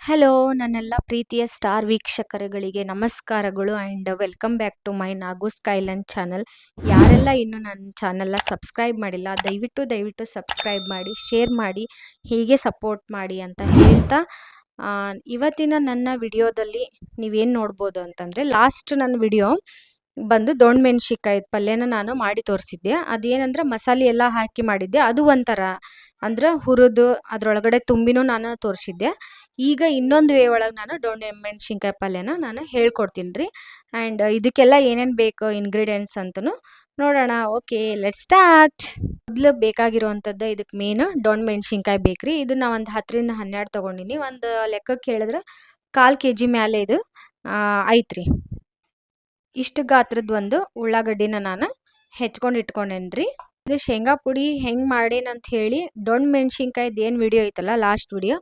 Hello ನನ್ನೆಲ್ಲ ಪ್ರೀತಿಯ star ವೀಕ್ಷಕರುಗಳಿಗೆ ನಮಸ್ಕಾರಗಳು and welcome back to my ನಾಗೂಸ್ ಕೈಲ್ಯಾಂಡ್ ಚಾನಲ್. ಯಾರೆಲ್ಲ ಇನ್ನೂ ನನ್ನ ಚಾನಲ್ನ ಸಬ್ಸ್ಕ್ರೈಬ್ ಮಾಡಿಲ್ಲ ದಯವಿಟ್ಟು ಸಬ್ಸ್ಕ್ರೈಬ್ ಮಾಡಿ, ಶೇರ್ ಮಾಡಿ, ಹೀಗೆ ಸಪೋರ್ಟ್ ಮಾಡಿ ಅಂತ ಹೇಳ್ತಾ ಇವತ್ತಿನ ನನ್ನ ವಿಡಿಯೋದಲ್ಲಿ ನೀವೇನು ನೋಡ್ಬೋದು ಅಂತಂದರೆ, ಲಾಸ್ಟ್ ನನ್ನ ವಿಡಿಯೋ ಬಂದು ದೊಣ್ಣೆ ಮೆಣಸಿನ್ಕಾಯಿ ಪಲ್ಯನ ನಾನು ಮಾಡಿ ತೋರಿಸಿದ್ದೆ. ಅದೇನಂದ್ರೆ ಮಸಾಲೆ ಎಲ್ಲ ಹಾಕಿ ಮಾಡಿದ್ದೆ, ಅದು ಒಂಥರ ಅಂದ್ರೆ ಹುರಿದು ಅದರೊಳಗಡೆ ತುಂಬಿನೂ ನಾನು ತೋರಿಸಿದ್ದೆ. ಈಗ ಇನ್ನೊಂದು ವೇ ಒಳಗೆ ನಾನು ದೊಣ್ಣೆ ಮೆಣಸಿನ್ಕಾಯಿ ಪಲ್ಯನ ನಾನು ಹೇಳ್ಕೊಡ್ತೀನಿ ರೀ. ಆ್ಯಂಡ್ ಇದಕ್ಕೆಲ್ಲ ಏನೇನು ಬೇಕು ಇಂಗ್ರೀಡಿಯೆಂಟ್ಸ್ ಅಂತಲೂ ನೋಡೋಣ. Okay, let start. ಮೊದಲು ಬೇಕಾಗಿರುವಂಥದ್ದು ಇದಕ್ಕೆ ಮೇನ್ ದೊಣ್ಣೆ ಮೆಣಸಿನ್ಕಾಯಿ ಬೇಕ್ರಿ. ಇದನ್ನ ಒಂದು 10ರಿಂದ 12 ತೊಗೊಂಡಿನಿ. ಒಂದು ಲೆಕ್ಕಕ್ಕೆ ಹೇಳಿದ್ರೆ 1/4 kg ಮೇಲೆ ಇದು ಐತ್ರಿ. ಇಷ್ಟು ಗಾತ್ರದ ಒಂದು ಉಳ್ಳಾಗಡ್ಡಿನ ನಾನು ಹೆಚ್ಕೊಂಡು ಇಟ್ಕೊಂಡೇನ್ರಿ. ಇದು ಶೇಂಗಾ ಪುಡಿ ಹೆಂಗೆ ಮಾಡೇನಂತ ಹೇಳಿ ದೊಣ್ಣೆ ಮೆಣಸಿನ್ಕಾಯ್ದು ಏನು ವಿಡಿಯೋ ಐತಲ್ಲ ಲಾಸ್ಟ್ ವಿಡಿಯೋ,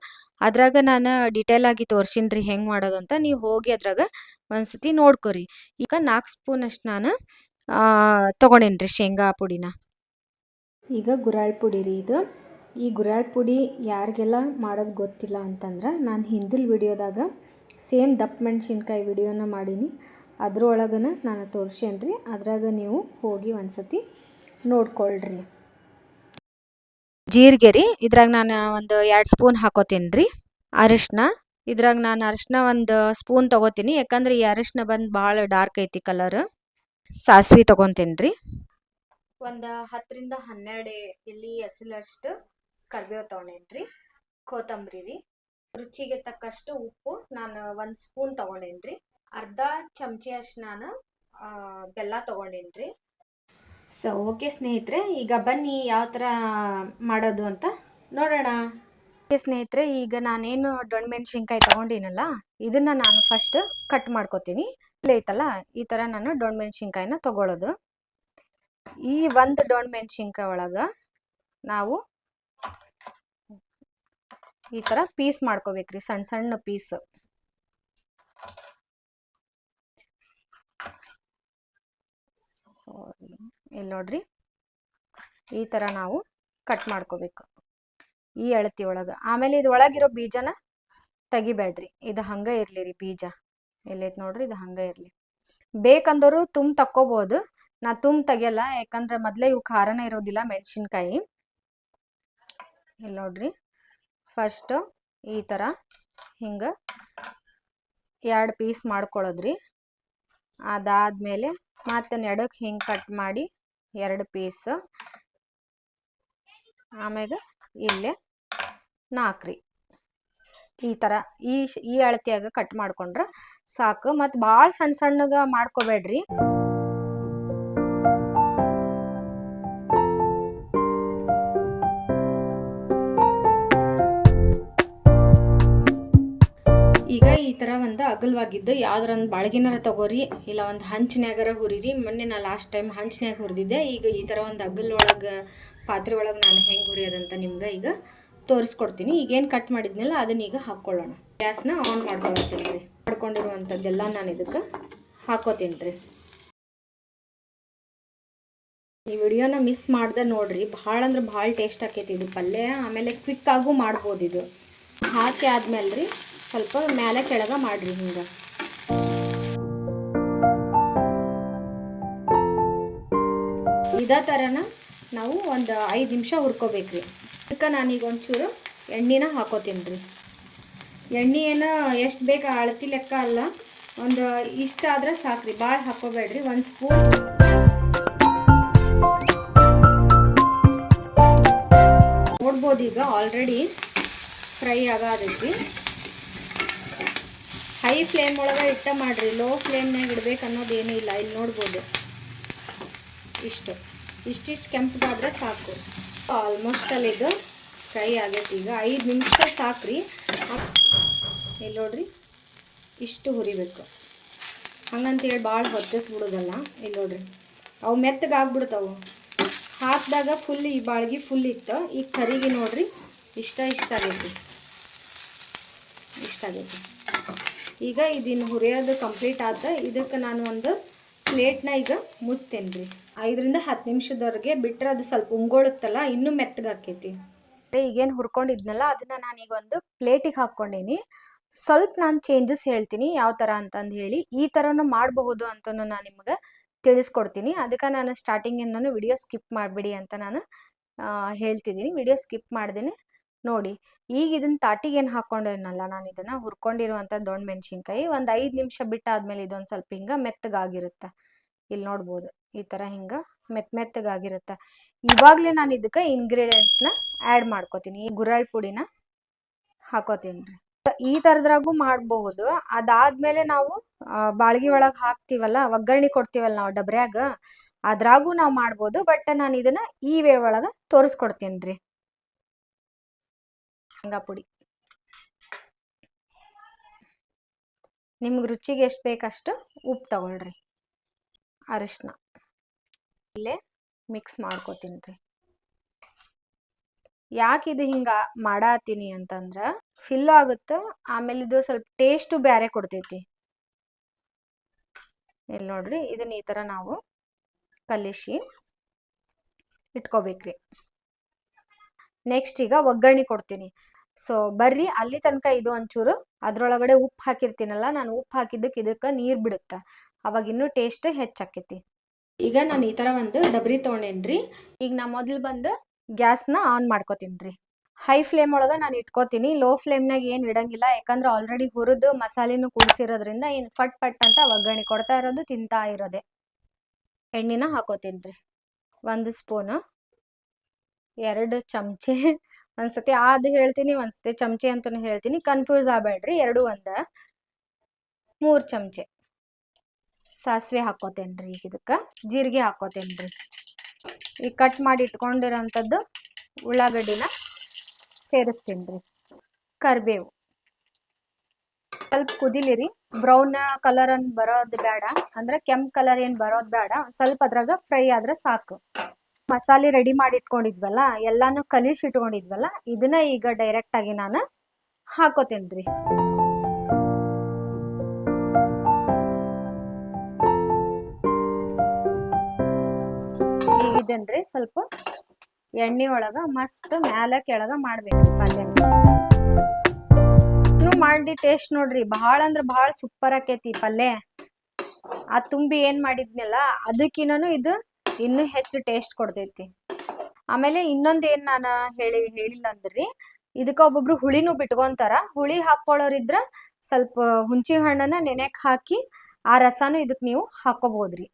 ಅದ್ರಾಗ ನಾನು ಡಿಟೇಲ್ ಆಗಿ ತೋರ್ಸಿನ್ರಿ ಹೆಂಗೆ ಮಾಡೋದು ಅಂತ. ನೀವು ಹೋಗಿ ಅದ್ರಾಗ ಒಂದ್ಸತಿ ನೋಡ್ಕೊರಿ. ಈಗ 4 ಸ್ಪೂನಷ್ಟು ನಾನು ತೊಗೊಂಡೇನ್ರಿ ಶೇಂಗಾ ಪುಡಿನ. ಈಗ ಗುರಾಳ್ ಪುಡಿ ರೀ ಇದು. ಈ ಗುರಾಳ್ ಪುಡಿ ಯಾರಿಗೆಲ್ಲ ಮಾಡೋದು ಗೊತ್ತಿಲ್ಲ ಅಂತಂದ್ರೆ, ನಾನು ಹಿಂದಿನ ವಿಡಿಯೋದಾಗ ಸೇಮ್ ದಪ್ಪ ಮೆಣಸಿನ್ಕಾಯಿ ವಿಡಿಯೋನ ಮಾಡೀನಿ, ಅದ್ರೊಳಗನ ನಾನು ತೋರ್ಸೇನ್ರಿ. ಅದ್ರಾಗ ನೀವು ಹೋಗಿ ಒಂದ್ಸತಿ ನೋಡ್ಕೊಳ್ರಿ. ಜೀರಿಗೆ ರೀ, ಇದ್ರಾಗ ನಾನು ಒಂದು 2 ಸ್ಪೂನ್ ಹಾಕೋತೀನಿ ರೀ. ಅರಿಶಿನ, ಇದ್ರಾಗ ನಾನು ಅರಿಶಿನ ಒಂದು ಸ್ಪೂನ್ ತೊಗೋತೀನಿ, ಯಾಕಂದ್ರೆ ಈ ಅರಿಶಿನ ಬಂದು ಭಾಳ ಡಾರ್ಕ್ ಐತಿ ಕಲರ್. ಸಾಸಿವೆ ತೊಗೊತೀನಿ ರೀ. ಒಂದು 10ರಿಂದ 12 ಎಲೆ ಹಸಿಲಷ್ಟು ಕರಿಬೇವು ತೊಗೊಂಡೇನಿ ರೀ. ಕೊತ್ತಂಬರಿ ರೀ, ರುಚಿಗೆ ತಕ್ಕಷ್ಟು ಉಪ್ಪು ನಾನು 1 ಸ್ಪೂನ್ ತೊಗೊಂಡೇನಿ ರೀ. ಅರ್ಧ ಚಮಚೆಯಷ್ಟು ನಾನು ಬೆಲ್ಲ ತೊಗೊಂಡೇನಿ ರೀ. ಸೊ ಓಕೆ ಸ್ನೇಹಿತರೆ, ಈಗ ಬನ್ನಿ ಯಾವ ಥರ ಮಾಡೋದು ಅಂತ ನೋಡೋಣ. ಓಕೆ ಸ್ನೇಹಿತರೆ, ಈಗ ನಾನೇನು ದೊಣ್ಣೆ ಮೆಣಸಿನ್ಕಾಯಿ ತೊಗೊಂಡಿನಲ್ಲ ಇದನ್ನು ನಾನು ಫಸ್ಟ್ ಕಟ್ ಮಾಡ್ಕೊತೀನಿ. ಐತಲ್ಲ ಈ ಥರ ನಾನು ದೊಣ್ಣೆ ಮೆಣಸಿನ್ಕಾಯಿನ ತೊಗೊಳ್ಳೋದು. ಈ ಒಂದು ದೊಣ್ಣೆ ಮೆಣಸಿನ್ಕಾಯಿ ಒಳಗೆ ನಾವು ಈ ಥರ ಪೀಸ್ ಮಾಡ್ಕೋಬೇಕ್ರಿ, ಸಣ್ಣ ಸಣ್ಣ ಪೀಸ್. ಇಲ್ಲಿ ನೋಡ್ರಿ, ಈ ಥರ ನಾವು ಕಟ್ ಮಾಡ್ಕೋಬೇಕು ಈ ಅಳತಿ ಒಳಗೆ. ಆಮೇಲೆ ಇದು ಒಳಗಿರೋ ಬೀಜನ ತೆಗಿಬೇಡ್ರಿ, ಇದು ಹಂಗೆ ಇರಲಿ ರೀ. ಬೀಜ ಎಲ್ಲೈತೆ ನೋಡ್ರಿ, ಇದು ಹಂಗೆ ಇರಲಿ. ಬೇಕಂದವರು ತುಂಬ ತಕ್ಕೋಬೋದು, ನಾ ತುಂಬ ತೆಗಿಯಲ್ಲ, ಯಾಕಂದ್ರೆ ಮೊದಲೇ ಇವು ಖಾರನೇ ಇರೋದಿಲ್ಲ ಮೆಣಸಿನ್ಕಾಯಿ. ಇಲ್ಲಿ ನೋಡ್ರಿ, ಫಸ್ಟು ಈ ಥರ ಹಿಂಗೆ 2 ಪೀಸ್ ಮಾಡ್ಕೊಳ್ಳೋದ್ರಿ. ಅದಾದಮೇಲೆ ಮತ್ತೆ ನೆಡಕ್ಕೆ ಹಿಂಗೆ ಕಟ್ ಮಾಡಿ 2 ಪೀಸ್, ಆಮೇಲೆ ಇಲ್ಲೇ 4 ರೀ. ಈ ಥರ ಈ ಅಳತೆಯಾಗ ಕಟ್ ಮಾಡ್ಕೊಂಡ್ರೆ ಸಾಕು. ಮತ್ತು ಭಾಳ ಸಣ್ಣ ಸಣ್ಣಗೆ ಮಾಡ್ಕೋಬೇಡ್ರಿ. ಈಗ ಈ ಥರ ಒಂದು ಅಗಲವಾಗಿದ್ದು ಯಾವ್ದಾರ ಒಂದು ಬಾಳ್ಗಿನಾರ ತಗೋರಿ, ಇಲ್ಲ ಒಂದು ಹಂಚಿನ್ಯಾಗಾರ ಹುರಿರಿ. ಮೊನ್ನೆ ನಾ ಲಾಸ್ಟ್ ಟೈಮ್ ಹಂಚಿನ್ಯಾಗ ಹುರಿದಿದ್ದೆ. ಈಗ ಈ ಥರ ಒಂದು ಅಗಲೊಳಗೆ ಪಾತ್ರೆ ಒಳಗೆ ನಾನು ಹೆಂಗೆ ಹುರಿಯೋದಂತ ನಿಮ್ಗೆ ಈಗ ತೋರಿಸ್ಕೊಡ್ತೀನಿ. ಈಗೇನು ಕಟ್ ಮಾಡಿದ್ನಲ್ಲ ಅದನ್ನ ಈಗ ಹಾಕ್ಕೊಳ್ಳೋಣ. ಗ್ಯಾಸ್ನ ಆನ್ ಮಾಡ್ಕೊಳ್ತೀನಿ ರೀ. ಮಾಡ್ಕೊಂಡಿರುವಂಥದ್ದೆಲ್ಲ ನಾನು ಇದಕ್ಕೆ ಹಾಕೋತೀನಿ ರೀ. ಈ ವಿಡಿಯೋನ ಮಿಸ್ ಮಾಡ್ದೆ ನೋಡ್ರಿ, ಭಾಳ ಅಂದ್ರೆ ಭಾಳ ಟೇಸ್ಟ್ ಆಕೈತಿ ಇದು ಪಲ್ಯ. ಆಮೇಲೆ ಕ್ವಿಕ್ಕಾಗೂ ಮಾಡ್ಬೋದು ಇದು. ಹಾಕಿ ಆದ್ಮೇಲೆ ರೀ ಸ್ವಲ್ಪ ಮೇಲೆ ಕೆಳಗೆ ಮಾಡಿರಿ ಹಿಂಗೆ. ಇದೇ ಥರನ ನಾವು ಒಂದು 5 ನಿಮಿಷ ಹುರ್ಕೋಬೇಕ್ರಿ. ಅದಕ್ಕೆ ನಾನೀಗ ಒಂಚೂರು ಎಣ್ಣೆನ ಹಾಕೋತೀನಿ ರೀ. ಎಣ್ಣೆ ಏನು ಎಷ್ಟು ಬೇಕು ಅಳತಿ ಲೆಕ್ಕ ಅಲ್ಲ, ಒಂದು ಇಷ್ಟ ಆದರೆ ಸಾಕ್ರಿ, ಭಾಳ ಹಾಕೋಬೇಡ್ರಿ. 1 ಸ್ಪೂನ್ ನೋಡ್ಬೋದು. ಈಗ ಆಲ್ರೆಡಿ ಫ್ರೈ ಆಗತೈತಿ. ಹೈ ಫ್ಲೇಮ್ ಒಳಗೆ ಇಟ್ಟ ಮಾಡಿರಿ, ಲೋ ಫ್ಲೇಮ್ನಾಗ ಇಡ್ಬೇಕು ಅನ್ನೋದೇನೂ ಇಲ್ಲ. ಇಲ್ಲಿ ನೋಡ್ಬೋದು, ಇಷ್ಟಿಷ್ಟು ಕೆಂಪಗಾದ್ರೆ ಸಾಕು. ಆಲ್ಮೋಸ್ಟ್ ಅಲ್ಲಿ ಇದು ಫ್ರೈ ಆಗೈತಿ. ಈಗ 5 ನಿಮಿಷ ಸಾಕ್ರಿ. ಇಲ್ಲಿ ನೋಡ್ರಿ, ಇಷ್ಟು ಹುರಿಬೇಕು. ಹಂಗಂತೇಳಿ ಭಾಳ ಹೊತ್ತಿಸ್ಬಿಡೋದಲ್ಲ. ಇಲ್ಲಿ ನೋಡ್ರಿ, ಅವು ಮೆತ್ತಗಾಗ್ಬಿಡ್ತಾವೆ. ಹಾಕಿದಾಗ ಫುಲ್ ಈ ಬಾಳ್ಗಿ ಫುಲ್ ಇತ್ತು. ಈಗ ಕರಿಗೆ ನೋಡ್ರಿ ಇಷ್ಟ ಆಗೈತಿ. ಈಗ ಇದನ್ನು ಹುರಿಯೋದು ಕಂಪ್ಲೀಟ್ ಆದ. ಇದಕ್ಕೆ ನಾನು ಒಂದು ಪ್ಲೇಟ್ನ ಈಗ ಮುಚ್ತೇನೆ ರೀ. 5ರಿಂದ 10 ನಿಮಿಷದವರೆಗೆ ಬಿಟ್ಟರೆ ಅದು ಸ್ವಲ್ಪ ಉಂಗೊಳುತ್ತಲ್ಲ, ಇನ್ನೂ ಮೆತ್ತಗಾಕೈತಿ. ಈಗೇನು ಹುರ್ಕೊಂಡಿದ್ನಲ್ಲ ಅದನ್ನು ನಾನೀಗ ಒಂದು ಪ್ಲೇಟಿಗೆ ಹಾಕ್ಕೊಂಡೀನಿ. ಸ್ವಲ್ಪ ನಾನು ಚೇಂಜಸ್ ಹೇಳ್ತೀನಿ ಯಾವ ಥರ ಅಂತಂದು ಹೇಳಿ. ಈ ಥರನೂ ಮಾಡಬಹುದು ಅಂತಲೂ ನಾನು ನಿಮ್ಗೆ ತಿಳಿಸ್ಕೊಡ್ತೀನಿ. ಅದಕ್ಕೆ ನಾನು ಸ್ಟಾರ್ಟಿಂಗಿಂದನೂ ವಿಡಿಯೋ ಸ್ಕಿಪ್ ಮಾಡಿಬಿಡಿ ಅಂತ ನಾನು ಹೇಳ್ತಿದ್ದೀನಿ. ವಿಡಿಯೋ ಸ್ಕಿಪ್ ಮಾಡ್ದೇನೆ ನೋಡಿ. ಈಗ ಇದನ್ನ ತಾಟಿಗೆ ಏನು ಹಾಕ್ಕೊಂಡೇನಲ್ಲ, ನಾನು ಇದನ್ನು ಹುರ್ಕೊಂಡಿರುವಂಥ ದೊಣ್ಣೆ ಮೆಣಸಿನ್ಕಾಯಿ ಒಂದು 5 ನಿಮಿಷ ಬಿಟ್ಟಾದ್ಮೇಲೆ ಇದೊಂದು ಸ್ವಲ್ಪ ಹಿಂಗೆ ಮೆತ್ತಗಾಗಿರುತ್ತೆ. ಇಲ್ಲಿ ನೋಡ್ಬೋದು ಈ ಥರ ಹಿಂಗೆ ಮೆತ್ತಗಾಗಿರುತ್ತೆ. ಇವಾಗಲೇ ನಾನು ಇದಕ್ಕೆ ಇಂಗ್ರೀಡಿಯೆಂಟ್ಸ್ನ ಆ್ಯಡ್ ಮಾಡ್ಕೋತೀನಿ. ಈ ಗುರಳ್ ಪುಡಿನ ಹಾಕೋತೀನಿ ರೀ. ಈ ಥರದ್ರಾಗೂ ಮಾಡಬಹುದು. ಅದಾದ್ಮೇಲೆ ನಾವು ಬಾಳ್ಗಿ ಒಳಗೆ ಹಾಕ್ತೀವಲ್ಲ, ಒಗ್ಗರಣೆ ಕೊಡ್ತೀವಲ್ಲ ನಾವು ಡಬ್ರ್ಯಾಗ, ಅದ್ರಾಗೂ ನಾವು ಮಾಡ್ಬೋದು. ಬಟ್ ನಾನು ಇದನ್ನ ಈ ವೇ ಒಳಗೆ ತೋರಿಸ್ಕೊಡ್ತೀನಿ ರೀ. ಶೇಂಗಾ ಪುಡಿ ನಿಮ್ಗೆ ರುಚಿಗೆ ಎಷ್ಟು ಬೇಕಷ್ಟು ಉಪ್ಪು ತಗೊಳ್ರಿ. ಅರಿಶಿನ ಇಲ್ಲೇ ಮಿಕ್ಸ್ ಮಾಡ್ಕೋತೀನಿ ರೀ. ಯಾಕೆ ಇದು ಹಿಂಗೆ ಮಾಡಾತೀನಿ ಅಂತಂದ್ರೆ ಫಿಲ್ ಆಗುತ್ತೆ, ಆಮೇಲೆ ಇದು ಸ್ವಲ್ಪ ಟೇಸ್ಟು ಬೇರೆ ಕೊಡ್ತೈತಿ. ಇಲ್ಲಿ ನೋಡ್ರಿ, ಇದನ್ನ ಈ ಥರ ನಾವು ಕಲಿಸಿ ಇಟ್ಕೋಬೇಕ್ರಿ. ನೆಕ್ಸ್ಟ್ ಈಗ ಒಗ್ಗರಣೆ ಕೊಡ್ತೀನಿ. ಸೊ ಬರ್ರಿ ಅಲ್ಲಿ ತನಕ ಇದು ಒಂಚೂರು ಅದ್ರೊಳಗಡೆ ಉಪ್ಪು ಹಾಕಿರ್ತೀನಲ್ಲ, ನಾನು ಉಪ್ಪು ಹಾಕಿದ್ದಕ್ಕೆ ಇದಕ್ಕೆ ನೀರು ಬಿಡುತ್ತೆ, ಅವಾಗ ಇನ್ನೂ ಟೇಸ್ಟ್ ಹೆಚ್ಚಾಕೈತಿ. ಈಗ ನಾನು ಈ ಥರ ಒಂದು ಡಬ್ರಿ ತೊಗೊಂಡೇನ್ರಿ. ಈಗ ನಾ ಮೊದಲು ಬಂದು ಗ್ಯಾಸ್ನ ಆನ್ ಮಾಡ್ಕೋತೀನಿ ರೀ. ಹೈ ಫ್ಲೇಮ್ ಒಳಗೆ ನಾನು ಇಟ್ಕೋತೀನಿ. ಲೋ ಫ್ಲೇಮ್ನಾಗ ಏನು ಇಡಂಗಿಲ್ಲ, ಯಾಕಂದ್ರೆ ಆಲ್ರೆಡಿ ಹುರಿದು ಮಸಾಲೆನೂ ಕೂಡಿಸಿರೋದ್ರಿಂದ ಏನು ಫಟ್ ಅಂತ ಒಗ್ಗರಣೆ ಕೊಡ್ತಾ ಇರೋದು, ತಿಂತಾ ಇರೋದೆ. ಎಣ್ಣೆನ ಹಾಕೋತೀನಿ ರೀ. 1 ಸ್ಪೂನು, 2 ಚಮಚೆ, ಒಂದ್ಸತಿ ಅದು ಹೇಳ್ತೀನಿ, ಒಂದ್ಸತಿ ಚಮಚೆ ಅಂತಲೂ ಹೇಳ್ತೀನಿ, ಕನ್ಫ್ಯೂಸ್ ಆಗಬೇಡ್ರಿ. 2 ಒಂದೇ. 3 ಚಮಚೆ ಸಾಸಿವೆ ಹಾಕೋತೇನೆ ರೀ. ಈಗ ಇದಕ್ಕೆ ಜೀರಿಗೆ ಹಾಕೋತೇನೆ ರೀ. ಈಗ ಕಟ್ ಮಾಡಿ ಇಟ್ಕೊಂಡಿರೋಂಥದ್ದು ಉಳ್ಳಾಗಡ್ಡಿನ ಸೇರಿಸ್ತೀನಿ ರೀ. ಕರಿಬೇವು ಸ್ವಲ್ಪ ಕುದಿಲಿರಿ. ಬ್ರೌನ್ ಕಲರ್ ಅನ್ ಬರೋದು ಬೇಡ, ಅಂದ್ರೆ ಕೆಂಪು ಕಲರ್ ಏನು ಬರೋದು ಬೇಡ, ಸ್ವಲ್ಪ ಅದ್ರಾಗ ಫ್ರೈ ಆದ್ರೆ ಸಾಕು. ಮಸಾಲೆ ರೆಡಿ ಮಾಡಿ ಇಟ್ಕೊಂಡಿದ್ವಲ್ಲ, ಎಲ್ಲಾನು ಕಲಿಸಿ ಇಟ್ಕೊಂಡಿದ್ವಲ್ಲ, ಇದನ್ನ ಈಗ ಡೈರೆಕ್ಟ್ ಆಗಿ ನಾನು ಹಾಕೋತೇನೆ ರೀ. ಈಗಿದೇನ್ರಿ ಸ್ವಲ್ಪ ಎಣ್ಣೆ ಒಳಗ ಮಸ್ತ್ ಮ್ಯಾಲ ಕೆಳಗ ಮಾಡ್ಬೇಕು ಪಲ್ಯ. ಮಾಡಿ ಟೇಸ್ಟ್ ನೋಡ್ರಿ, ಬಹಳ ಅಂದ್ರೆ ಬಹಳ ಸೂಪರ್ ಆಕೈತಿ ಪಲ್ಯ. ಆ ತುಂಬಿ ಏನ್ ಮಾಡಿದ್ನಲ್ಲ ಅದಕ್ಕಿನ್ನೂ ಇದು ಇನ್ನೂ ಹೆಚ್ಚು ಟೇಸ್ಟ್ ಕೊಡ್ತೈತಿ. ಆಮೇಲೆ ಇನ್ನೊಂದು ಏನ್ ನಾನು ಹೇಳಿಲ್ಲ ಅಂದ್ರಿ, ಇದಕ್ಕೆ ಒಬ್ಬೊಬ್ರು ಹುಳಿನೂ ಬಿಟ್ಕೊಂತಾರ. ಹುಳಿ ಹಾಕೊಳ್ಳೋರಿದ್ರ ಸ್ವಲ್ಪ ಹುಂಚಿ ಹಣ್ಣನ್ನ ನೆನೆಕ್ ಹಾಕಿ ಆ ರಸನೂ ಇದಕ್ಕೆ ನೀವು ಹಾಕೋಬಹುದ್ರಿ.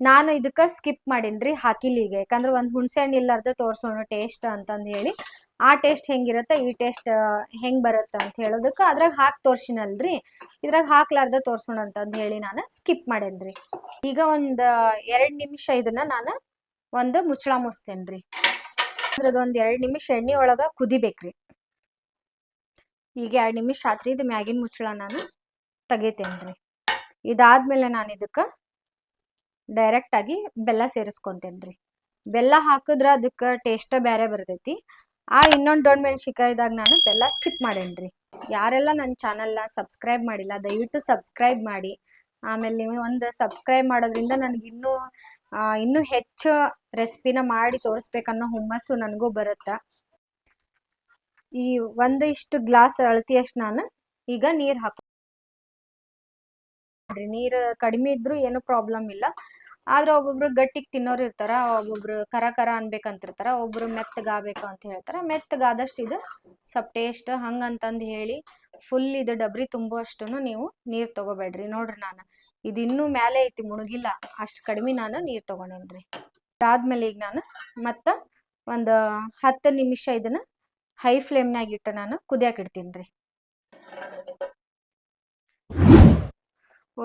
ನಾನು ಇದಕ್ಕೆ ಸ್ಕಿಪ್ ಮಾಡೀನ್ರಿ, ಹಾಕಿಲ್ಲ ಈಗ. ಯಾಕಂದ್ರೆ ಒಂದು ಹುಣಸೆ ಹಣ್ಣು ಇಲ್ಲಾರ್ದ ತೋರ್ಸೋಣ ಟೇಸ್ಟ್ ಅಂತಂದು ಹೇಳಿ, ಆ ಟೇಸ್ಟ್ ಹೆಂಗಿರುತ್ತೆ, ಈ ಟೇಸ್ಟ್ ಹೆಂಗ್ ಬರುತ್ತೆ ಅಂತ ಹೇಳೋದಕ್ಕೆ ಅದ್ರಾಗ ಹಾಕಿ ತೋರ್ಸಿನಲ್ರಿ, ಇದ್ರಾಗ ಹಾಕ್ಲಾರ್ದ ತೋರ್ಸೋಣ ಅಂತಂದು ಹೇಳಿ ನಾನು ಸ್ಕಿಪ್ ಮಾಡೇನ್ರಿ. ಈಗ ಒಂದು 2 ನಿಮಿಷ ಇದನ್ನ ನಾನು ಒಂದು ಮುಚ್ಚಳ ಮುಚ್ತೇನ್ರಿ. ಅದ್ರದೊಂದು 2 ನಿಮಿಷ ಎಣ್ಣೆ ಒಳಗ ಕುದಿಬೇಕ್ರಿ. ಈಗ 2 ನಿಮಿಷ ಆತ್ರಿ. ಇದು ಮ್ಯಾಗಿನ ಮುಚ್ಚಳ ನಾನು ತೆಗಿತೇನ್ರಿ. ಇದಾದ್ಮೇಲೆ ನಾನು ಇದಕ್ಕೆ ಡೈರೆಕ್ಟ್ ಆಗಿ ಬೆಲ್ಲ ಸೇರಿಸ್ಕೊಂತೇನ್ರಿ. ಬೆಲ್ಲ ಹಾಕಿದ್ರೆ ಅದಕ್ಕೆ ಟೇಸ್ಟ್ ಬೇರೆ ಬರ್ತೈತಿ. ಇನ್ನೊಂದು ದೊಣ್ಣೆ ಮೆಣಸಿನ್ಕಾಯಿದಾಗ ನಾನು ಬೆಲ್ಲ ಸ್ಕಿಪ್ ಮಾಡೇನ್ರಿ. ಯಾರೆಲ್ಲ ನನ್ನ ಚಾನಲ್ನ ಸಬ್ಸ್ಕ್ರೈಬ್ ಮಾಡಿಲ್ಲ ದಯವಿಟ್ಟು ಸಬ್ಸ್ಕ್ರೈಬ್ ಮಾಡಿ. ಆಮೇಲೆ ನೀವು ಒಂದು ಸಬ್ಸ್ಕ್ರೈಬ್ ಮಾಡೋದ್ರಿಂದ ನನಗೆ ಇನ್ನೂ ಹೆಚ್ಚು ರೆಸಿಪಿನ ಮಾಡಿ ತೋರಿಸ್ಬೇಕನ್ನೋ ಹುಮ್ಮಸ್ಸು ನನಗೂ ಬರುತ್ತೆ. ಈ 1 ಗ್ಲಾಸ್ ಅಳತಿಯಷ್ಟು ನಾನು ಈಗ ನೀರು ಹಾಕಿ, ನೀರು ಕಡಿಮೆ ಇದ್ರೂ ಏನು ಪ್ರಾಬ್ಲಮ್ ಇಲ್ಲ. ಆದ್ರೆ ಒಬ್ಬೊಬ್ರು ಗಟ್ಟಿಗೆ ತಿನ್ನೋರು ಇರ್ತಾರ, ಒಬ್ಬೊಬ್ರು ಕರ ಅನ್ಬೇಕಂತಿರ್ತಾರ, ಒಬ್ರು ಮೆತ್ತಗಾಗಬೇಕು ಅಂತ ಹೇಳ್ತಾರ. ಮೆತ್ತಗಾದಷ್ಟು ಇದು ಸ್ವಲ್ಪ ಟೇಸ್ಟ್ ಹಂಗಂತಂದು ಹೇಳಿ ಫುಲ್ ಇದು ಡಬ್ರಿ ತುಂಬುವಷ್ಟು ನೀವು ನೀರು ತಗೋಬೇಡ್ರಿ. ನೋಡ್ರಿ, ನಾನು ಇದು ಇನ್ನೂ ಮೇಲೆ ಐತಿ, ಮುಣಗಿಲ್ಲ, ಅಷ್ಟು ಕಡಿಮೆ ನಾನು ನೀರು ತಗೊಂಡೇನ್ರಿ. ಅದಾದ್ಮೇಲೆ ಈಗ ನಾನು ಮತ್ತೆ ಒಂದು 10 ನಿಮಿಷ ಇದನ್ನ ಹೈ ಫ್ಲೇಮ್ನಾಗ ಇಟ್ಟು ನಾನು ಕುದಿಯಾಕ ಇಡ್ತೀನಿ ರೀ.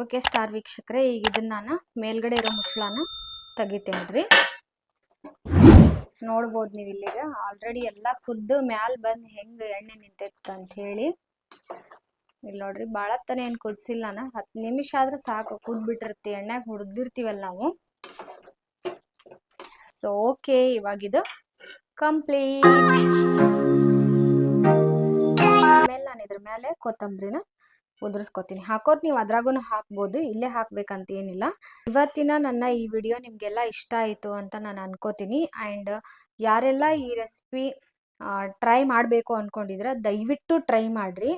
ಓಕೆ ಸ್ಟಾರ್ ವೀಕ್ಷಕರೇ, ಈಗ ಇದನ್ನ ನಾನು ಮೇಲ್ಗಡೆ ಇರೋ ಮುಚ್ಚಳನ ತೆಗಿತೇನ್ರಿ. ನೋಡ್ಬೋದು ನೀವು ಇಲ್ಲಿಗ ಆಲ್ರೆಡಿ ಎಲ್ಲ ಕುದ್ದು ಮ್ಯಾಲ ಬಂದು ಹೆಂಗೆ ಎಣ್ಣೆ ನಿಂತೈತ ಅಂತ ಹೇಳಿ. ಇಲ್ಲಿ ನೋಡ್ರಿ, ಭಾಳತ್ತನ ಏನು ಕುದಿಸಿಲ್ಲ ನಾನು, 10 ನಿಮಿಷ ಆದ್ರೆ ಸಾಕು, ಕುದ್ಬಿಟ್ಟಿರ್ತಿ, ಎಣ್ಣೆಗೆ ಹುರಿದಿರ್ತೀವಲ್ಲ ನಾವು. ಸೊ ಓಕೆ, ಇವಾಗಿದು ಕಂಪ್ಲೀಟ್. ಆಮೇಲೆ ನಾನು ಇದ್ರ ಮೇಲೆ ಕೊತ್ತಂಬರಿನ ಉದುರಿಸ್ಕೊತೀನಿ. ಹಾಕೋದು ನೀವು ಅದ್ರಾಗೂ ಹಾಕ್ಬೋದು, ಇಲ್ಲೇ ಹಾಕ್ಬೇಕಂತ ಏನಿಲ್ಲ. ಇವತ್ತಿನ ನನ್ನ ಈ ವಿಡಿಯೋ ನಿಮಗೆಲ್ಲ ಇಷ್ಟ ಆಯಿತು ಅಂತ ನಾನು ಅನ್ಕೋತೀನಿ. ಆ್ಯಂಡ್ ಯಾರೆಲ್ಲ ಈ ರೆಸಿಪಿ ಟ್ರೈ ಮಾಡಬೇಕು ಅಂದ್ಕೊಂಡಿದ್ರೆ ದಯವಿಟ್ಟು ಟ್ರೈ ಮಾಡಿರಿ.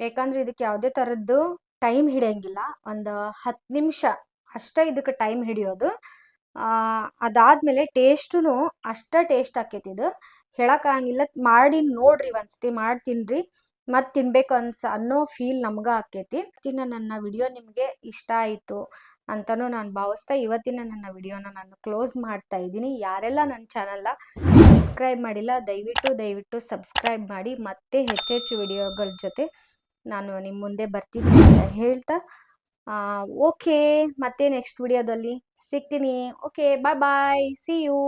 ಯಾಕಂದ್ರೆ ಇದಕ್ಕೆ ಯಾವುದೇ ಥರದ್ದು ಟೈಮ್ ಹಿಡಿಯಂಗಿಲ್ಲ. ಒಂದು 10 ನಿಮಿಷ ಅಷ್ಟೇ ಇದಕ್ಕೆ ಟೈಮ್ ಹಿಡಿಯೋದು. ಅದಾದ್ಮೇಲೆ ಟೇಸ್ಟೂ ಅಷ್ಟೇ ಟೇಸ್ಟ್ ಆಕೈತಿ. ಇದು ಹೇಳಕ್ಕಾಗಂಗಿಲ್ಲ. ಮಾಡಿ ನೋಡ್ರಿ, ಒಂದ್ಸತಿ ಮಾಡಿ ತಿನ್ರಿ, ಮತ್ತು ತಿನ್ಬೇಕು ಅನ್ನೋ ಫೀಲ್ ನಮ್ಗೆ ಆಕೈತಿ. ನನ್ನ ವಿಡಿಯೋ ನಿಮಗೆ ಇಷ್ಟ ಆಯಿತು ಅಂತಲೂ ನಾನು ಭಾವಿಸ್ತಾ ಇವತ್ತಿನ ನನ್ನ ವಿಡಿಯೋನ ನಾನು ಕ್ಲೋಸ್ ಮಾಡ್ತಾ ಇದ್ದೀನಿ. ಯಾರೆಲ್ಲ ನನ್ನ ಚಾನಲ್ನ ಸಬ್ಸ್ಕ್ರೈಬ್ ಮಾಡಿಲ್ಲ ದಯವಿಟ್ಟು ಸಬ್ಸ್ಕ್ರೈಬ್ ಮಾಡಿ. ಮತ್ತೆ ಹೆಚ್ಚೆಚ್ಚು ವಿಡಿಯೋಗಳ ಜೊತೆ ನಾನು ನಿಮ್ಮ ಮುಂದೆ ಬರ್ತೀನಿ ಅಂತ ಹೇಳ್ತಾ, ಓಕೆ, ಮತ್ತೆ ನೆಕ್ಸ್ಟ್ ವಿಡಿಯೋದಲ್ಲಿ ಸಿಗ್ತೀನಿ. Okay, bye bye, see you.